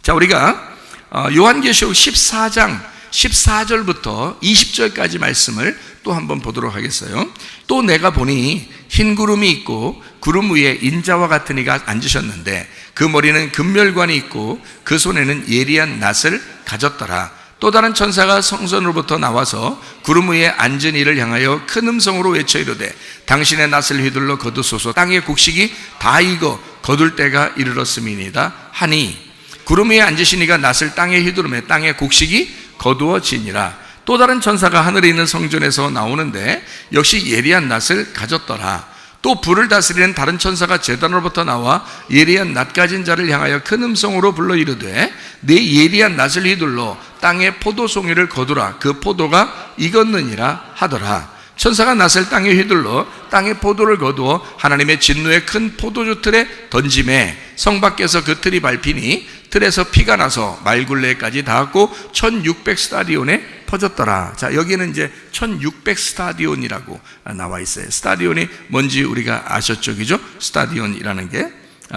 자, 우리가 요한계시록 14장 14절부터 20절까지 말씀을 또 한번 보도록 하겠어요. 또 내가 보니 흰 구름이 있고 구름 위에 인자와 같은 이가 앉으셨는데 그 머리는 금멸관이 있고 그 손에는 예리한 낫을 가졌더라. 또 다른 천사가 성전으로부터 나와서 구름 위에 앉은 이를 향하여 큰 음성으로 외쳐 이르되 당신의 낫을 휘둘러 거두소서. 땅의 곡식이 다 익어 거둘 때가 이르렀음이니이다 하니 구름 위에 앉으신 이가 낫을 땅에 휘두르매 땅의 곡식이 거두어지니라. 또 다른 천사가 하늘에 있는 성전에서 나오는데 역시 예리한 낫을 가졌더라. 또 불을 다스리는 다른 천사가 제단으로부터 나와 예리한 낫 가진 자를 향하여 큰 음성으로 불러 이르되 네 예리한 낫을 휘둘러 땅의 포도송이를 거두라. 그 포도가 익었느니라 하더라. 천사가 낫을 땅에 휘둘러 땅의 포도를 거두어 하나님의 진노의 큰 포도주 틀에 던짐에 성 밖에서 그 틀이 밟히니 틀에서 피가 나서 말굴레까지 닿았고 1600 스타디온에 퍼졌더라. 자, 여기는 이제 1600 스타디온이라고 나와 있어요. 스타디온이 뭔지 우리가 아셨죠? 그죠? 스타디온이라는 게,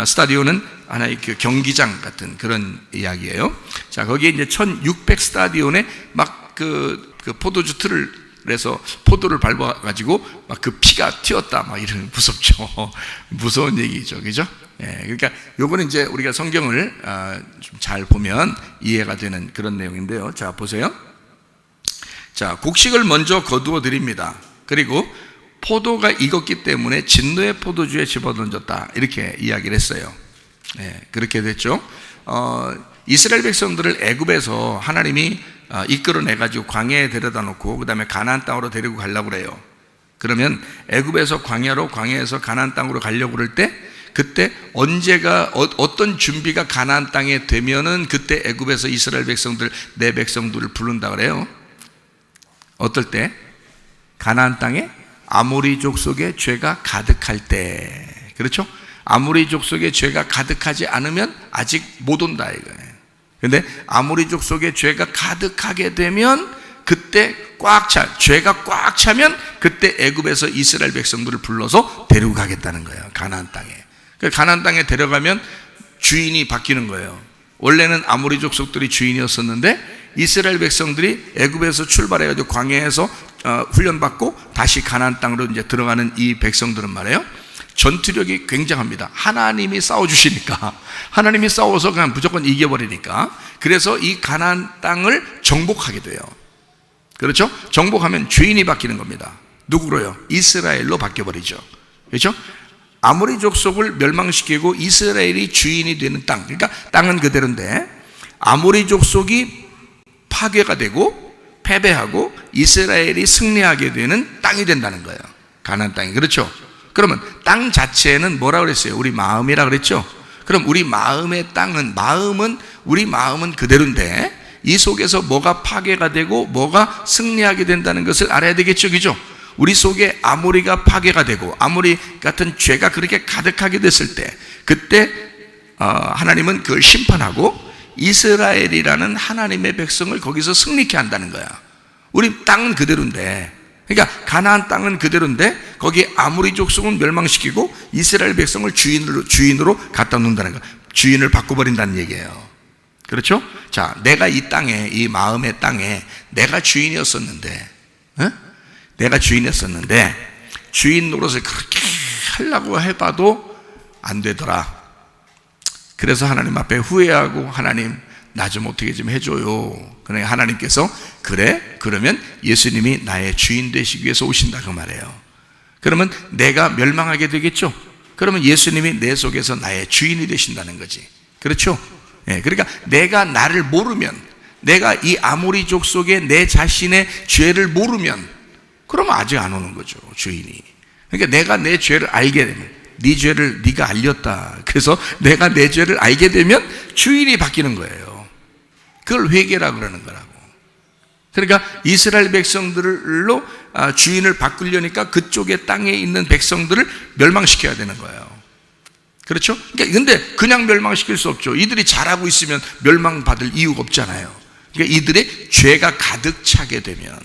스타디온은 하나의 그 경기장 같은 그런 이야기예요. 자, 거기에 이제 1600 스타디온에 막 그 포도주 틀을 그래서 포도를 밟아가지고 막 그 피가 튀었다, 막 이런 무섭죠. 무서운 얘기죠, 그죠? 예, 그러니까 요거는 이제 우리가 성경을 좀 잘 보면 이해가 되는 그런 내용인데요. 자, 보세요. 자, 곡식을 먼저 거두어 드립니다. 그리고 포도가 익었기 때문에 진노의 포도주에 집어던졌다, 이렇게 이야기를 했어요. 예, 그렇게 됐죠. 이스라엘 백성들을 애굽에서 하나님이 이끌어내가지고 광야에 데려다 놓고 그 다음에 가나안 땅으로 데리고 가려고 그래요. 그러면 애굽에서 광야에서 가나안 땅으로 가려고 그럴 때 그때 언제가 어떤 준비가 가나안 땅에 되면은 그때 애굽에서 이스라엘 백성들, 내 백성들을 부른다 그래요. 어떨 때? 가나안 땅에 아모리 족속의 죄가 가득할 때. 그렇죠? 아모리 족속의 죄가 가득하지 않으면 아직 못 온다 이거예요. 근데 아모리 족속의 죄가 가득하게 되면 그때 죄가 꽉 차면 그때 애굽에서 이스라엘 백성들을 불러서 데리고 가겠다는 거예요. 가나안 땅에. 가나안 땅에 데려가면 주인이 바뀌는 거예요. 원래는 아모리 족속들이 주인이었었는데 이스라엘 백성들이 애굽에서 출발해가지고 광야에서 훈련받고 다시 가나안 땅으로 이제 들어가는 이 백성들은 말이에요, 전투력이 굉장합니다. 하나님이 싸워주시니까, 하나님이 싸워서 그냥 무조건 이겨버리니까. 그래서 이 가나안 땅을 정복하게 돼요. 그렇죠? 정복하면 주인이 바뀌는 겁니다. 누구로요? 이스라엘로 바뀌어버리죠. 그렇죠? 아모리 족속을 멸망시키고 이스라엘이 주인이 되는 땅, 그러니까 땅은 그대로인데 아모리 족속이 파괴가 되고 패배하고 이스라엘이 승리하게 되는 땅이 된다는 거예요. 가나안 땅이. 그렇죠? 그러면 땅 자체는 뭐라 그랬어요? 우리 마음이라 그랬죠? 그럼 우리 마음의 땅은, 우리 마음은 그대로인데 이 속에서 뭐가 파괴가 되고 뭐가 승리하게 된다는 것을 알아야 되겠죠, 그죠? 우리 속에 아모리가 파괴가 되고 아모리 같은 죄가 그렇게 가득하게 됐을 때 그때 하나님은 그걸 심판하고 이스라엘이라는 하나님의 백성을 거기서 승리케 한다는 거야. 우리 땅은 그대로인데, 그러니까 가나안 땅은 그대로인데 거기에 아모리 족속은 멸망시키고 이스라엘 백성을 주인으로 갖다 놓는다는 거야. 주인을 바꿔버린다는 얘기예요. 그렇죠? 자, 내가 이 땅에, 이 마음의 땅에 내가 주인이었었는데, 내가 주인이었었는데 주인 노릇을 그렇게 하려고 해봐도 안 되더라. 그래서 하나님 앞에 후회하고, 하나님 나 좀 어떻게 좀 해줘요. 그러니까 하나님께서 그러면 예수님이 나의 주인 되시기 위해서 오신다 그 말이에요. 그러면 내가 멸망하게 되겠죠. 그러면 예수님이 내 속에서 나의 주인이 되신다는 거지. 그렇죠? 예, 그러니까 내가 나를 모르면, 내가 이 아모리 족속의 내 자신의 죄를 모르면 그러면 아직 안 오는 거죠, 주인이. 그러니까 내가 내 죄를 알게 되면, 네 죄를 네가 알렸다, 그래서 내가 내 죄를 알게 되면 주인이 바뀌는 거예요. 그걸 회개라 그러는 거라고. 그러니까 이스라엘 백성들로 주인을 바꾸려니까 그쪽의 땅에 있는 백성들을 멸망시켜야 되는 거예요. 그렇죠? 그러니까 근데 그냥 멸망시킬 수 없죠. 이들이 잘하고 있으면 멸망받을 이유가 없잖아요. 그러니까 이들의 죄가 가득 차게 되면,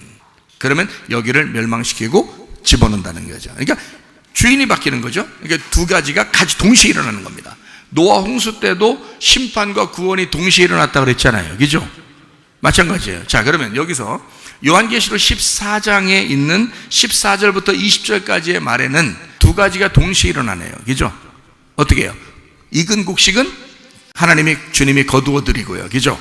그러면 여기를 멸망시키고 집어넣는다는 거죠. 그러니까 주인이 바뀌는 거죠. 그러니까 두 가지가 같이 동시에 일어나는 겁니다. 노아 홍수 때도 심판과 구원이 동시에 일어났다 그랬잖아요. 그죠? 마찬가지예요. 자, 그러면 여기서 요한계시록 14장에 있는 14절부터 20절까지의 말에는 두 가지가 동시에 일어나네요. 그죠? 어떻게 해요? 익은 곡식은 주님이 거두어 드리고요. 그죠?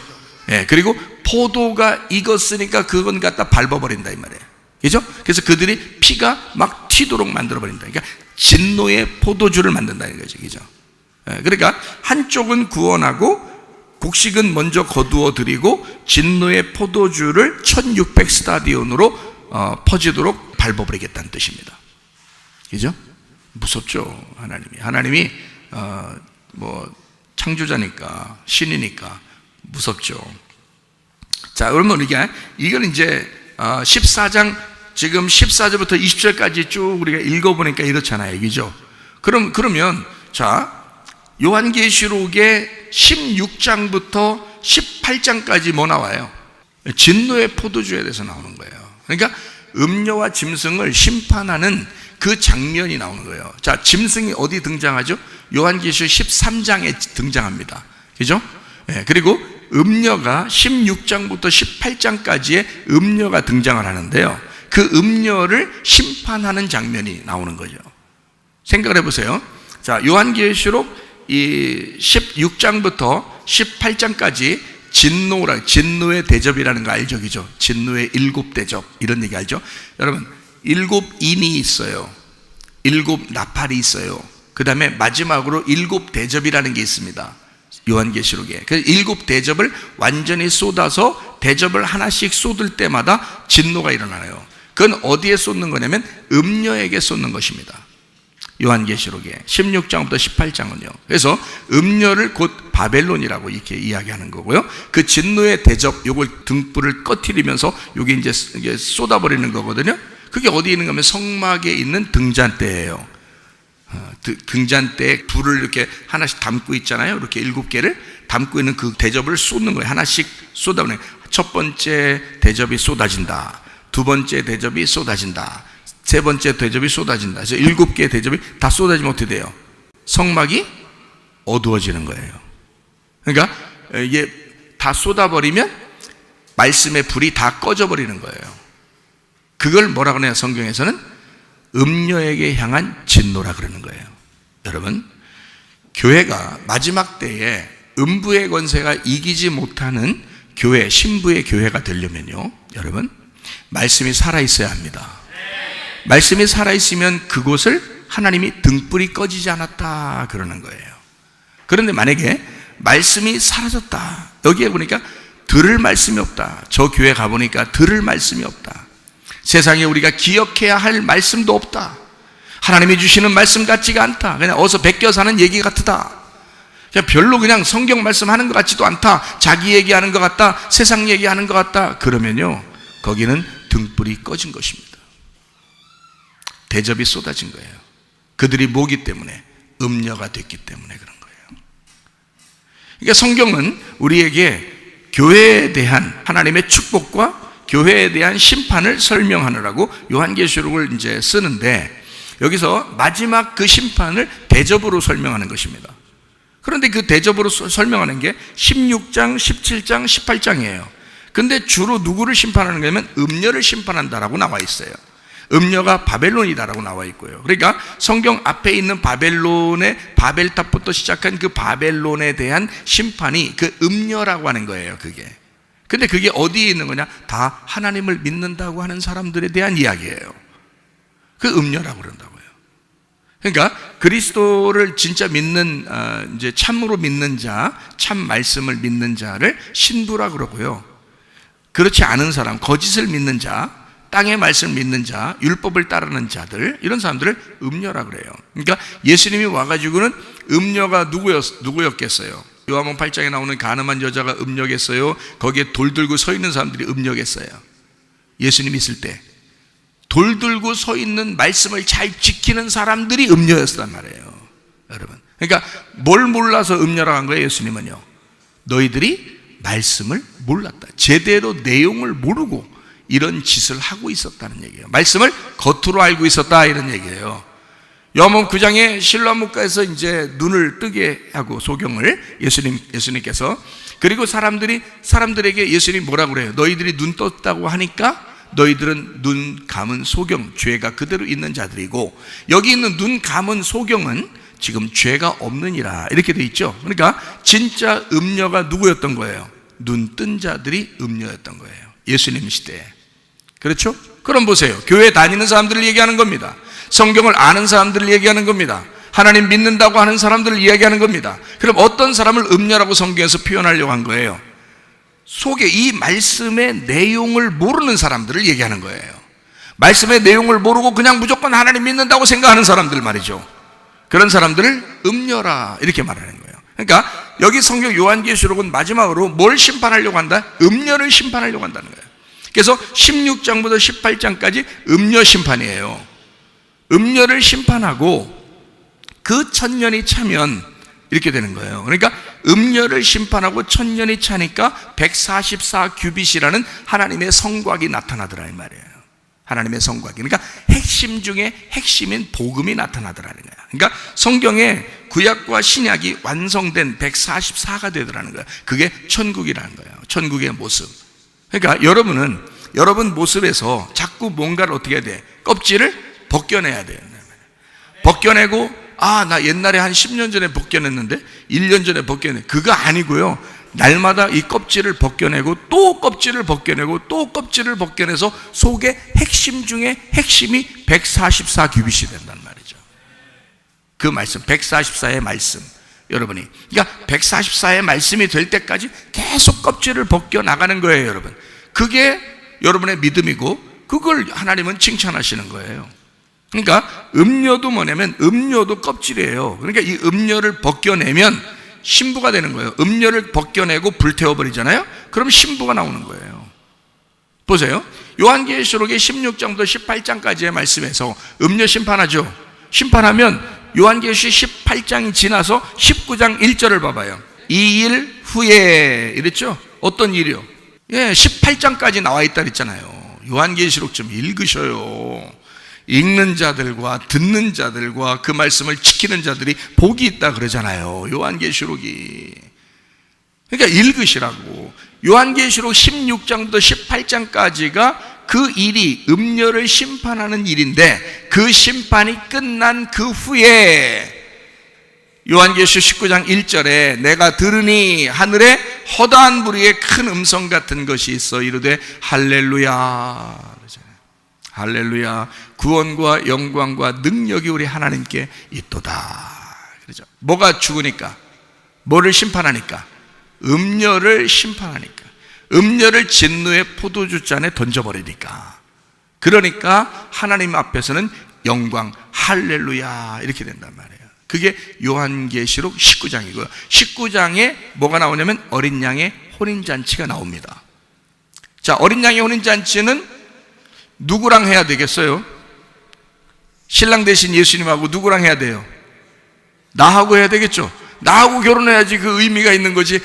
예, 그리고 포도가 익었으니까 그건 갖다 밟아버린다 이 말이에요. 그죠? 그래서 그들이 피가 막 튀도록 만들어버린다. 그러니까 진노의 포도주를 만든다는 거죠. 그죠? 예, 그러니까 한쪽은 구원하고 곡식은 먼저 거두어 드리고 진노의 포도주를 1600 스타디온으로 퍼지도록 밟아버리겠다는 뜻입니다. 그죠? 무섭죠. 하나님이 창조자니까, 신이니까 무섭죠. 자, 그러면 이걸 이제 14장 지금 14절부터 20절까지 쭉 우리가 읽어보니까 이렇잖아요. 그죠? 그러면 자, 요한계시록의 16장부터 18장까지 뭐 나와요? 진노의 포도주에 대해서 나오는 거예요. 그러니까 음녀와 짐승을 심판하는 그 장면이 나오는 거예요. 자, 짐승이 어디 등장하죠? 요한계시록 13장에 등장합니다. 그죠? 예, 그리고 음녀가 16장부터 18장까지의 음녀가 등장을 하는데요. 그 음녀를 심판하는 장면이 나오는 거죠. 생각을 해보세요. 자, 요한계시록 이 16장부터 18장까지 진노의 대접이라는 거 알죠? 그죠? 진노의 7대접 이런 얘기 알죠? 여러분, 7인이 있어요. 7나팔이 있어요. 그 다음에 마지막으로 7대접이라는 게 있습니다. 요한계시록에. 그 7대접을 완전히 쏟아서 대접을 하나씩 쏟을 때마다 진노가 일어나요. 그건 어디에 쏟는 거냐면 음녀에게 쏟는 것입니다. 요한계시록에 16장부터 18장은요. 그래서 음녀를 곧 바벨론이라고 이렇게 이야기하는 거고요. 그 진노의 대접, 요걸 등불을 꺼트리면서 요게 이제 쏟아버리는 거거든요. 그게 어디 있는 거면 성막에 있는 등잔대예요. 등잔대에 불을 이렇게 하나씩 담고 있잖아요. 이렇게 7개를 담고 있는 그 대접을 쏟는 거예요. 하나씩 쏟아버리는 거예요. 첫 번째 대접이 쏟아진다. 두 번째 대접이 쏟아진다. 세 번째 대접이 쏟아진다. 그래서 7개의 대접이 다 쏟아지면 어떻게 돼요? 성막이 어두워지는 거예요. 그러니까 이게 다 쏟아버리면 말씀의 불이 다 꺼져버리는 거예요. 그걸 뭐라고 하냐, 성경에서는 음녀에게 향한 진노라 그러는 거예요. 여러분, 교회가 마지막 때에 음부의 권세가 이기지 못하는 교회, 신부의 교회가 되려면요, 여러분, 말씀이 살아있어야 합니다. 말씀이 살아있으면 그곳을 하나님이 등불이 꺼지지 않았다 그러는 거예요. 그런데 만약에 말씀이 사라졌다, 여기에 보니까 들을 말씀이 없다, 저 교회 가보니까 들을 말씀이 없다, 세상에 우리가 기억해야 할 말씀도 없다, 하나님이 주시는 말씀 같지가 않다, 그냥 어서 베껴 사는 얘기 같다, 그냥 별로 그냥 성경 말씀하는 것 같지도 않다, 자기 얘기하는 것 같다, 세상 얘기하는 것 같다, 그러면요, 거기는 등불이 꺼진 것입니다. 대접이 쏟아진 거예요. 그들이 뭐기 때문에? 음녀가 됐기 때문에 그런 거예요. 그러니까 성경은 우리에게 교회에 대한 하나님의 축복과 교회에 대한 심판을 설명하느라고 요한계시록을 이제 쓰는데, 여기서 마지막 그 심판을 대접으로 설명하는 것입니다. 그런데 그 대접으로 설명하는 게 16장, 17장, 18장이에요. 근데 주로 누구를 심판하는 거냐면 음녀를 심판한다라고 나와 있어요. 음녀가 바벨론이다라고 나와 있고요. 그러니까 성경 앞에 있는 바벨론의 바벨탑부터 시작한 그 바벨론에 대한 심판이 그 음녀라고 하는 거예요. 그게. 근데 그게 어디에 있는 거냐? 다 하나님을 믿는다고 하는 사람들에 대한 이야기예요. 그 음녀라고 그런다고요. 그러니까 그리스도를 진짜 믿는, 이제 참으로 믿는 자, 참 말씀을 믿는 자를 신부라 그러고요. 그렇지 않은 사람, 거짓을 믿는 자, 땅의 말씀을 믿는 자, 율법을 따르는 자들, 이런 사람들을 음녀라 그래요. 그러니까 예수님이 와가지고는 음녀가 누구였겠어요? 요한복음 8장에 나오는 가늠한 여자가 음녀겠어요? 거기에 돌 들고 서 있는 사람들이 음녀겠어요? 예수님이 있을 때 돌 들고 서 있는 말씀을 잘 지키는 사람들이 음녀였단 말이에요, 여러분. 그러니까 뭘 몰라서 음녀라고 한 거예요, 예수님은요? 너희들이 말씀을 몰랐다, 제대로 내용을 모르고 이런 짓을 하고 있었다는 얘기예요. 말씀을 겉으로 알고 있었다, 이런 얘기예요. 요한복음 9장에 실로암목가에서 이제 눈을 뜨게 하고 소경을 예수님께서, 그리고 사람들에게 예수님이 뭐라고 그래요? 너희들이 눈 떴다고 하니까 너희들은 눈 감은 소경, 죄가 그대로 있는 자들이고, 여기 있는 눈 감은 소경은 지금 죄가 없느니라 이렇게 돼 있죠. 그러니까 진짜 음녀가 누구였던 거예요? 눈 뜬 자들이 음녀였던 거예요, 예수님 시대에. 그렇죠? 그럼 보세요, 교회 다니는 사람들을 얘기하는 겁니다. 성경을 아는 사람들을 얘기하는 겁니다. 하나님 믿는다고 하는 사람들을 이야기하는 겁니다. 그럼 어떤 사람을 음녀라고 성경에서 표현하려고 한 거예요? 속에 이 말씀의 내용을 모르는 사람들을 얘기하는 거예요. 말씀의 내용을 모르고 그냥 무조건 하나님 믿는다고 생각하는 사람들 말이죠. 그런 사람들을 음녀라 이렇게 말하는 거예요. 그러니까 여기 성경 요한계시록은 마지막으로 뭘 심판하려고 한다? 음녀를 심판하려고 한다는 거예요. 그래서 16장부터 18장까지 음녀 심판이에요. 음녀를 심판하고 그 1000년이 차면 이렇게 되는 거예요. 그러니까 음녀를 심판하고 1000년이 차니까 144 규빗이라는 하나님의 성곽이 나타나더라 이 말이에요. 하나님의 성곽이, 그러니까 핵심 중에 핵심인 복음이 나타나더라는 거예요. 그러니까 성경에 구약과 신약이 완성된 144가 되더라는 거예요. 그게 천국이라는 거예요. 천국의 모습. 그러니까 여러분 모습에서 자꾸 뭔가를 어떻게 해야 돼? 껍질을 벗겨내야 돼요. 벗겨내고, 나 옛날에 한 10년 전에 벗겨냈는데 1년 전에 벗겨내, 그거 아니고요. 날마다 이 껍질을 벗겨내고 또 껍질을 벗겨내고 또 껍질을 벗겨내서 속에 핵심 중에 핵심이 144 규빗이 된단 말이죠. 그 말씀, 144의 말씀, 여러분이, 그러니까 144의 말씀이 될 때까지 계속 껍질을 벗겨 나가는 거예요, 여러분. 그게 여러분의 믿음이고, 그걸 하나님은 칭찬하시는 거예요. 그러니까 음료도 뭐냐면, 음료도 껍질이에요. 그러니까 이 음료를 벗겨내면 신부가 되는 거예요. 음료를 벗겨내고 불태워버리잖아요. 그럼 신부가 나오는 거예요. 보세요, 요한계시록의 16장부터 18장까지의 말씀에서 음료 심판하죠. 심판하면 요한계시록 18장이 지나서 19장 1절을 봐봐요. 이 일 후에 이랬죠. 어떤 일이요? 18장까지 나와 있다 그랬잖아요. 요한계시록 좀 읽으셔요. 읽는 자들과 듣는 자들과 그 말씀을 지키는 자들이 복이 있다 그러잖아요, 요한계시록이. 그러니까 읽으시라고. 요한계시록 16장부터 18장까지가 그 일이 음녀를 심판하는 일인데, 그 심판이 끝난 그 후에 요한계시록 19장 1절에 내가 들으니 하늘에 허다한 무리의 큰 음성 같은 것이 있어 이르되 할렐루야, 할렐루야, 구원과 영광과 능력이 우리 하나님께 있도다. 그렇죠? 뭐가 죽으니까? 뭐를 심판하니까? 음녀를 심판하니까. 음녀를 진노의 포도주잔에 던져버리니까. 그러니까 하나님 앞에서는 영광, 할렐루야 이렇게 된단 말이에요. 그게 요한계시록 19장이고요. 19장에 뭐가 나오냐면 어린 양의 혼인잔치가 나옵니다. 자, 어린 양의 혼인잔치는 누구랑 해야 되겠어요? 신랑 대신 예수님하고 누구랑 해야 돼요? 나하고 해야 되겠죠. 나하고 결혼해야지 그 의미가 있는 거지.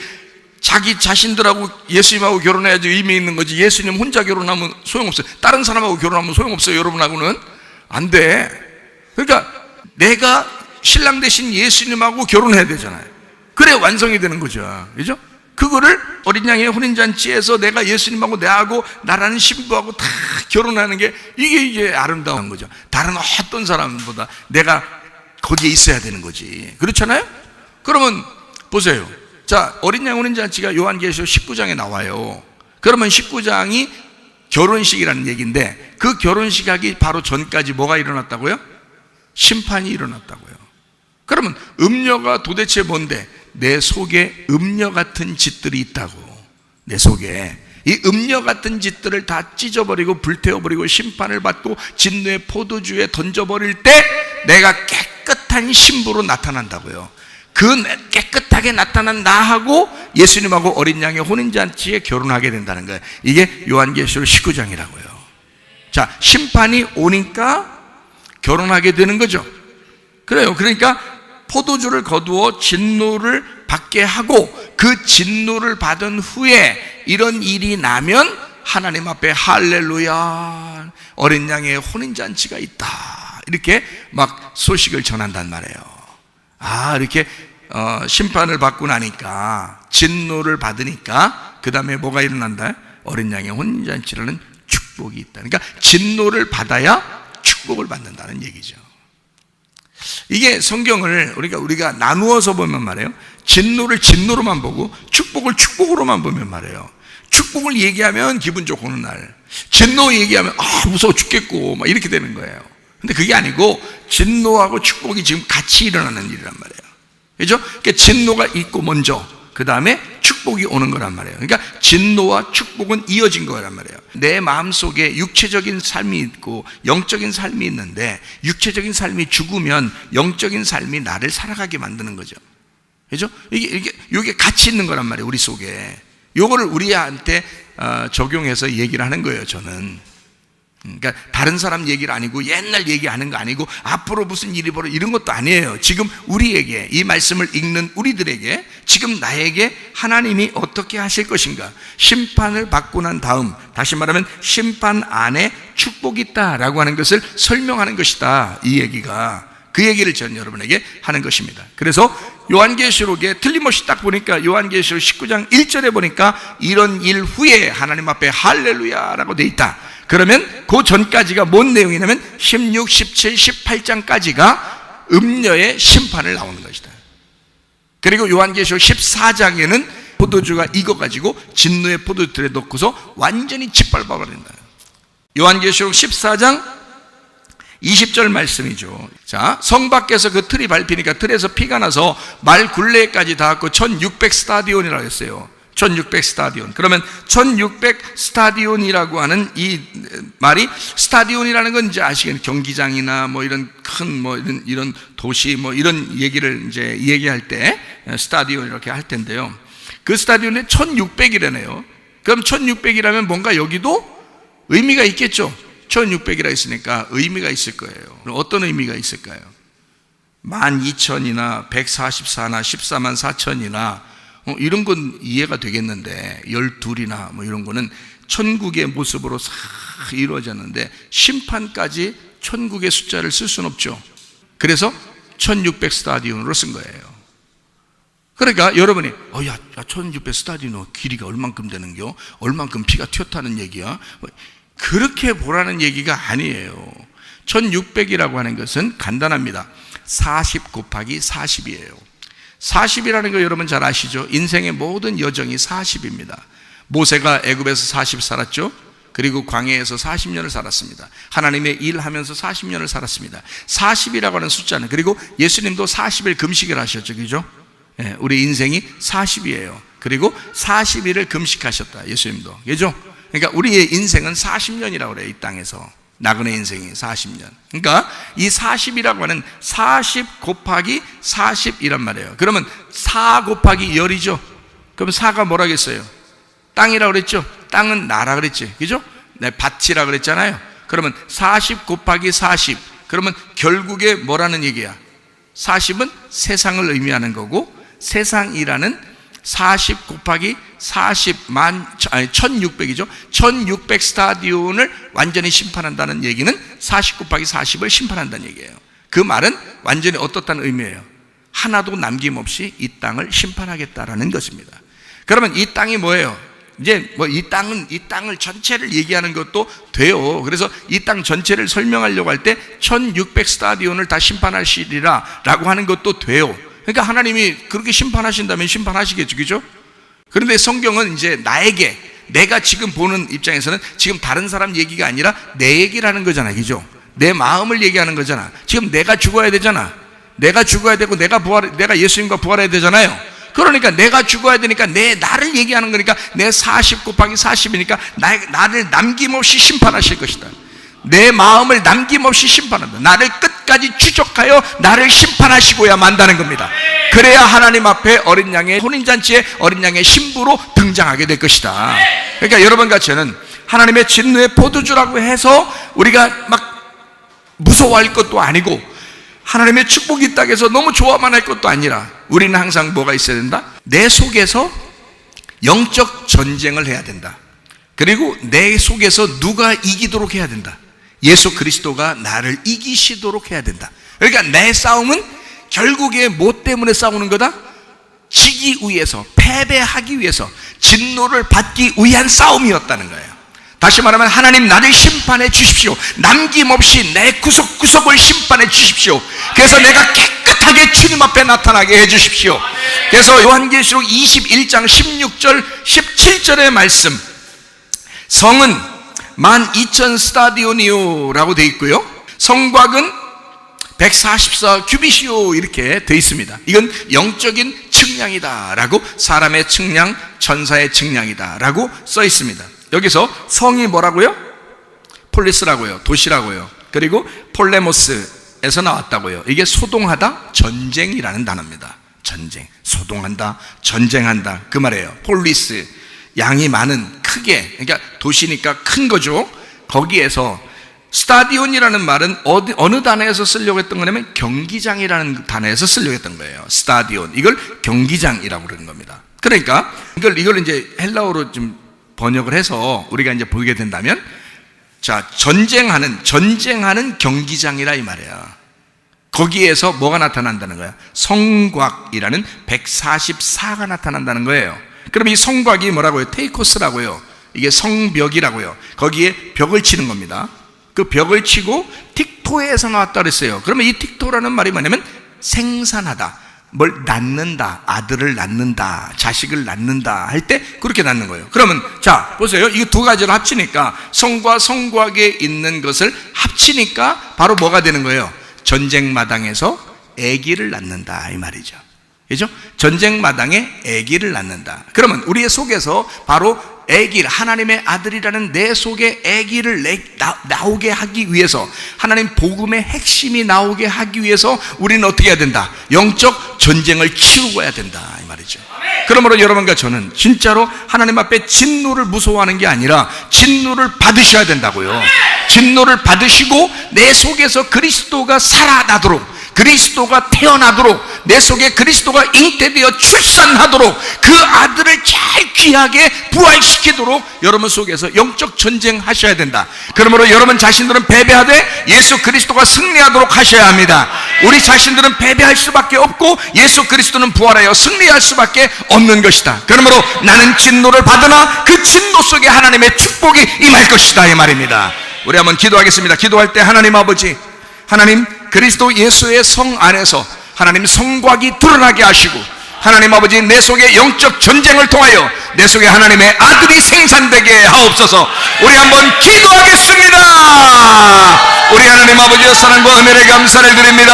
자기 자신들하고 예수님하고 결혼해야지 의미 있는 거지. 예수님 혼자 결혼하면 소용없어요. 다른 사람하고 결혼하면 소용없어요. 여러분하고는 안 돼. 그러니까 내가 신랑 대신 예수님하고 결혼해야 되잖아요. 그래 완성이 되는 거죠. 그죠? 그거를 어린 양의 혼인잔치에서 내가 예수님하고 나하고 나라는 신부하고 다 결혼하는 게 이게 아름다운 거죠. 다른 어떤 사람보다 내가 거기에 있어야 되는 거지. 그렇잖아요? 그러면 보세요. 자, 어린 양 혼인잔치가 요한계시록 19장에 나와요. 그러면 19장이 결혼식이라는 얘기인데, 그 결혼식 하기 바로 전까지 뭐가 일어났다고요? 심판이 일어났다고요. 그러면 음녀가 도대체 뭔데? 내 속에 음녀 같은 짓들이 있다고. 내 속에 이 음녀 같은 짓들을 다 찢어버리고 불태워버리고 심판을 받고 진노의 포도주에 던져버릴 때 내가 깨끗한 신부로 나타난다고요. 그 깨끗하게 나타난 나하고 예수님하고 어린 양의 혼인잔치에 결혼하게 된다는 거예요. 이게 요한계시록 19장이라고요. 자, 심판이 오니까 결혼하게 되는 거죠. 그래요. 그러니까 포도주를 거두어 진노를 받게 하고, 그 진노를 받은 후에 이런 일이 나면 하나님 앞에 할렐루야, 어린 양의 혼인잔치가 있다 이렇게 막 소식을 전한단 말이에요. 이렇게 심판을 받고 나니까, 진노를 받으니까 그 다음에 뭐가 일어난다? 어린 양의 혼인잔치라는 축복이 있다. 그러니까 진노를 받아야 축복을 받는다는 얘기죠. 이게 성경을 우리가 나누어서 보면 말이에요, 진노를 진노로만 보고 축복을 축복으로만 보면 말이에요, 축복을 얘기하면 기분 좋고 오는 날, 진노 얘기하면 무서워 죽겠고 막 이렇게 되는 거예요. 근데 그게 아니고 진노하고 축복이 지금 같이 일어나는 일이란 말이에요. 그죠? 그러니까 진노가 있고 먼저 그 다음에 축복이 오는 거란 말이에요. 그러니까 진노와 축복은 이어진 거란 말이에요. 내 마음속에 육체적인 삶이 있고 영적인 삶이 있는데, 육체적인 삶이 죽으면 영적인 삶이 나를 살아가게 만드는 거죠. 그죠? 이게 같이 있는 거란 말이에요, 우리 속에. 요거를 우리한테 적용해서 얘기를 하는 거예요, 저는. 그러니까 다른 사람 얘기를 아니고, 옛날 얘기하는 거 아니고, 앞으로 무슨 일이 벌어 이런 것도 아니에요. 지금 우리에게, 이 말씀을 읽는 우리들에게 지금 나에게 하나님이 어떻게 하실 것인가, 심판을 받고 난 다음, 다시 말하면 심판 안에 축복이 있다라고 하는 것을 설명하는 것이다. 이 얘기가, 그 얘기를 저는 여러분에게 하는 것입니다. 그래서 요한계시록에 틀림없이 딱 보니까, 요한계시록 19장 1절에 보니까 이런 일 후에 하나님 앞에 할렐루야라고 돼 있다. 그러면 그 전까지가 뭔 내용이냐면 16, 17, 18장까지가 음녀의 심판을 나오는 것이다. 그리고 요한계시록 14장에는 포도주가 익어가지고 진노의 포도주에 넣고서 완전히 짓밟아버린다. 요한계시록 14장 20절 말씀이죠. 자, 성 밖에서 그 틀이 밟히니까 틀에서 피가 나서 말 굴레까지 닿았고 1600 스타디온이라고 했어요. 1600 스타디온. 그러면 1600 스타디온이라고 하는 이 말이, 스타디온이라는 건 이제 아시겠는, 경기장이나 뭐 이런 큰 이런 도시 이런 얘기를 이제 얘기할 때 스타디온 이렇게 할 텐데요. 그 스타디온에 1600이라네요. 그럼 1600이라면 뭔가 여기도 의미가 있겠죠. 1600이라 했으니까 의미가 있을 거예요. 그럼 어떤 의미가 있을까요? 12000이나 144나 14만 4천이나 이런 건 이해가 되겠는데, 12이나 이런 거는 천국의 모습으로 싹 이루어졌는데 심판까지 천국의 숫자를 쓸 수는 없죠. 그래서 1600 스타디온으로 쓴 거예요. 그러니까 여러분이 1600 스타디온 길이가 얼만큼 되는겨? 얼만큼 피가 튀었다는 얘기야? 그렇게 보라는 얘기가 아니에요. 1600이라고 하는 것은 간단합니다. 40 곱하기 40이에요. 40이라는 거 여러분 잘 아시죠? 인생의 모든 여정이 40입니다. 모세가 애굽에서 40 살았죠? 그리고 광야에서 40년을 살았습니다. 하나님의 일하면서 40년을 살았습니다. 40이라고 하는 숫자는, 그리고 예수님도 40일 금식을 하셨죠, 그죠? 우리 인생이 40이에요. 그리고 40일을 금식하셨다, 예수님도, 그죠? 그러니까 우리의 인생은 40년이라고 그래요, 이 땅에서. 나그네 인생이 40년. 그러니까 이 40이라고 하는 40 곱하기 40이란 말이에요. 그러면 4 곱하기 열이죠. 그럼 4가 뭐라겠어요? 땅이라고 그랬죠. 땅은 나라 그랬지, 그죠? 네, 밭이라 그랬잖아요. 그러면 40 곱하기 40, 그러면 결국에 뭐라는 얘기야? 40은 세상을 의미하는 거고, 세상이라는 40 곱하기 1600이죠. 1600 스타디온을 완전히 심판한다는 얘기는 40 곱하기 40을 심판한다는 얘기예요. 그 말은 완전히 어떻다는 의미예요? 하나도 남김없이 이 땅을 심판하겠다라는 것입니다. 그러면 이 땅이 뭐예요? 이제 이 땅을 전체를 얘기하는 것도 돼요. 그래서 이 땅 전체를 설명하려고 할 때 1600 스타디온을 다 심판하시리라 라고 하는 것도 돼요. 그러니까 하나님이 그렇게 심판하신다면 심판하시겠죠, 그죠? 그런데 성경은 이제 나에게, 내가 지금 보는 입장에서는 지금 다른 사람 얘기가 아니라 내 얘기를 하는 거잖아, 그죠? 내 마음을 얘기하는 거잖아. 지금 내가 죽어야 되잖아. 내가 죽어야 되고 내가 예수님과 부활해야 되잖아요. 그러니까 내가 죽어야 되니까 나를 얘기하는 거니까, 내 40 곱하기 40이니까 나를 남김없이 심판하실 것이다. 내 마음을 남김없이 심판한다. 나를 끝까지 추적하여 나를 심판하시고야 만다는 겁니다. 그래야 하나님 앞에 어린 양의 혼인잔치에 어린 양의 신부로 등장하게 될 것이다. 그러니까 여러분과 저는 하나님의 진노의 포도주라고 해서 우리가 막 무서워할 것도 아니고, 하나님의 축복이 있다고 해서 너무 좋아만 할 것도 아니라, 우리는 항상 뭐가 있어야 된다? 내 속에서 영적 전쟁을 해야 된다. 그리고 내 속에서 누가 이기도록 해야 된다. 예수 그리스도가 나를 이기시도록 해야 된다. 그러니까 내 싸움은 결국에 뭐 때문에 싸우는 거다? 지기 위해서, 패배하기 위해서, 진노를 받기 위한 싸움이었다는 거예요. 다시 말하면 하나님 나를 심판해 주십시오. 남김없이 내 구석구석을 심판해 주십시오. 그래서 내가 깨끗하게 주님 앞에 나타나게 해 주십시오. 그래서 요한계시록 21장 16절 17절의 말씀, 성은 12,000 스타디오니오 라고 되어 있고요, 성곽은 144 규빗이요 이렇게 되어 있습니다. 이건 영적인 측량이다 라고, 사람의 측량, 천사의 측량이다 라고 써 있습니다. 여기서 성이 뭐라고요? 폴리스라고요, 도시라고요. 그리고 폴레모스에서 나왔다고요. 이게 소동하다, 전쟁이라는 단어입니다. 전쟁, 소동한다, 전쟁한다 그 말이에요. 폴리스, 양이 많은, 크게, 그러니까 도시니까 큰 거죠. 거기에서 스타디온이라는 말은 어느 단어에서 쓰려고 했던 거냐면 경기장이라는 단어에서 쓰려고 했던 거예요. 스타디온, 이걸 경기장이라고 그러는 겁니다. 그러니까 이걸 이제 헬라어로 좀 번역을 해서 우리가 이제 보게 된다면, 자, 전쟁하는 경기장이라 이 말이야. 거기에서 뭐가 나타난다는 거야? 성곽이라는 144가 나타난다는 거예요. 그럼 이 성곽이 뭐라고요? 테이코스라고요. 이게 성벽이라고요. 거기에 벽을 치는 겁니다. 그 벽을 치고 틱토에서 나왔다 그랬어요. 그러면 이 틱토라는 말이 뭐냐면 생산하다, 뭘 낳는다, 아들을 낳는다, 자식을 낳는다 할 때 그렇게 낳는 거예요. 그러면 자 보세요, 이 두 가지를 합치니까, 성과 성곽에 있는 것을 합치니까 바로 뭐가 되는 거예요? 전쟁마당에서 아기를 낳는다 이 말이죠. 그죠? 전쟁마당에 아기를 낳는다. 그러면 우리의 속에서 바로 아기, 하나님의 아들이라는 내 속에 아기를 나오게 하기 위해서, 하나님 복음의 핵심이 나오게 하기 위해서 우리는 어떻게 해야 된다? 영적 전쟁을 치루어야 된다 이 말이죠. 그러므로 여러분과 저는 진짜로 하나님 앞에 진노를 무서워하는 게 아니라 진노를 받으셔야 된다고요. 진노를 받으시고 내 속에서 그리스도가 살아나도록, 그리스도가 태어나도록, 내 속에 그리스도가 잉태되어 출산하도록, 그 아들을 잘 귀하게 부활시키도록 여러분 속에서 영적 전쟁하셔야 된다. 그러므로 여러분 자신들은 패배하되 예수 그리스도가 승리하도록 하셔야 합니다. 우리 자신들은 패배할 수밖에 없고 예수 그리스도는 부활하여 승리할 수밖에 없는 것이다. 그러므로 나는 진노를 받으나 그 진노 속에 하나님의 축복이 임할 것이다 이 말입니다. 우리 한번 기도하겠습니다. 기도할 때 하나님 아버지, 하나님 그리스도 예수의 성 안에서 하나님 성곽이 드러나게 하시고, 하나님 아버지 내 속에 영적 전쟁을 통하여 내 속에 하나님의 아들이 생산되게 하옵소서. 우리 한번 기도하겠습니다. 우리 하나님 아버지의 사랑과 은혜를 감사를 드립니다.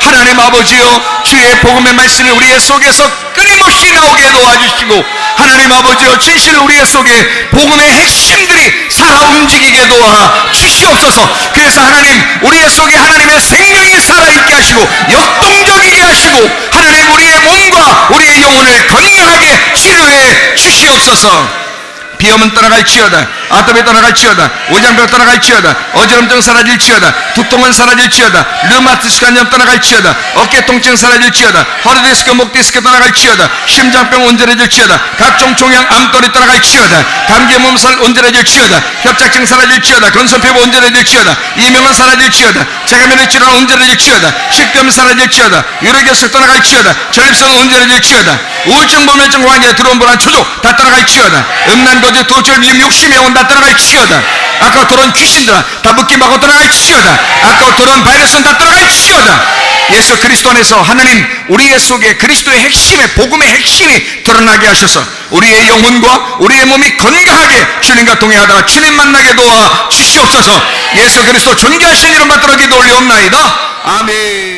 하나님 아버지여, 주의 복음의 말씀이 우리의 속에서 끊임없이 나오게 도와주시고, 하나님 아버지여 진실 우리의 속에 복음의 핵심들이 살아 움직이게 도와 주시옵소서. 그래서 하나님 우리의 속에 하나님의 생명이 살아있게 하시고 역동적이게 하시고, 하나님 우리의 몸과 우리의 영혼을 건강하게 치료해 주시옵소서. 비염은 떠나갈지어다, 아토피 떠나갈지어다, 오장병 떠나갈지어다, 어지럼증 사라질지어다, 두통은 사라질지어다, 류마티스 관염 떠나갈지어다, 어깨 통증 사라질지어다, 허리 디스크, 목 디스크 떠나갈지어다, 심장병 온전해질지어다, 각종 종양 암돌이 떠나갈지어다, 감기 몸살 온전해질지어다, 협착증 사라질지어다, 건선피부 온전해질지어다, 이명은 사라질지어다, 체감면역 질환 온전해질지어다, 식도염 사라질지어다, 유로결석 떠나갈지어다, 전립선 온전해질지어다, 우울증, 불면증, 환기에 들어온 불안, 초조 다 떠나갈지어다, 음란거지, 도출, 미움, 욕심의 영혼 다 떠나갈지어다, 아까 들어온 귀신들아 다 묶임하고 떠나갈지어다, 아까 들어온 바이러스는 다 떠나갈지어다. 예수 그리스도 안에서 하나님 우리의 속에 그리스도의 핵심의 복음의 핵심이 드러나게 하셔서 우리의 영혼과 우리의 몸이 건강하게 주님과 동행하다가 주님 만나게 도와 주시옵소서. 예수 그리스도 존귀하신 이름 받들어 기도 올리옵나이다. 아멘.